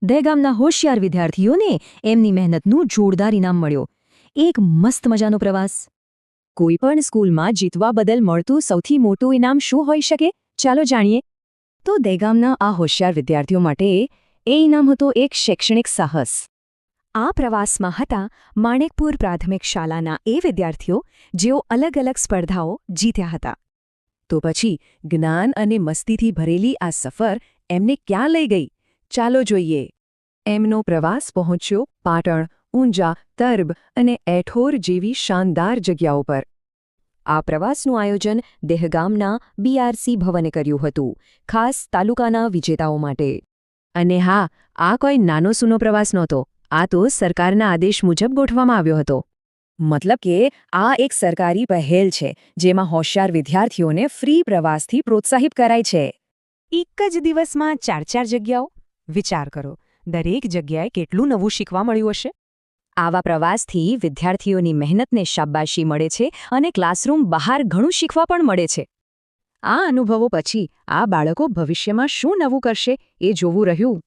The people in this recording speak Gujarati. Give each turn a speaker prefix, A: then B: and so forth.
A: દહેગામના હોશિયાર વિદ્યાર્થીઓને એમની મહેનતનું જોરદાર ઇનામ મળ્યો. એક મસ્ત મજાનો પ્રવાસ. કોઈપણ સ્કૂલમાં જીતવા બદલ મળતું સૌથી મોટું ઇનામ શું હોઈ શકે? ચાલો જાણીએ. તો દહેગામના આ હોશિયાર વિદ્યાર્થીઓ માટે એ ઇનામ હતો એક શૈક્ષણિક સાહસ. આ પ્રવાસમાં હતા માણેકપુર પ્રાથમિક શાળાના એ વિદ્યાર્થીઓ જેઓ અલગ અલગ સ્પર્ધાઓ જીત્યા હતા. તો પછી જ્ઞાન અને મસ્તીથી ભરેલી આ સફર એમને ક્યાં લઈ ગઈ? ચાલો જોઈએ. એમનો પ્રવાસ પહોંચ્યો પાટણ, ઊંઝા, તરબ અને એઠોર જેવી શાનદાર જગ્યાઓ પર. આ પ્રવાસનું આયોજન દહેગામના BRC ભવને કર્યું હતું, ખાસ તાલુકાના વિજેતાઓ માટે. અને હા, આ કોઈ નાનો સૂનો પ્રવાસ નહોતો. આ તો સરકારના આદેશ મુજબ ગોઠવવામાં આવ્યો હતો. મતલબ કે આ એક સરકારી પહેલ છે જેમાં હોશિયાર વિદ્યાર્થીઓને ફ્રી પ્રવાસથી પ્રોત્સાહિત કરાય છે.
B: એક જ દિવસમાં 4 જગ્યાઓ? વિચાર કરો, દરેક જગ્યાએ કેટલું નવું શીખવા મળ્યું હશે.
A: આવા પ્રવાસથી વિદ્યાર્થીઓની મહેનતને શાબાશી મળે છે અને ક્લાસરૂમ બહાર ઘણું શીખવા પણ મળે છે. આ અનુભવો પછી આ બાળકો ભવિષ્યમાં શું નવું કરશે એ જોવું રહ્યું.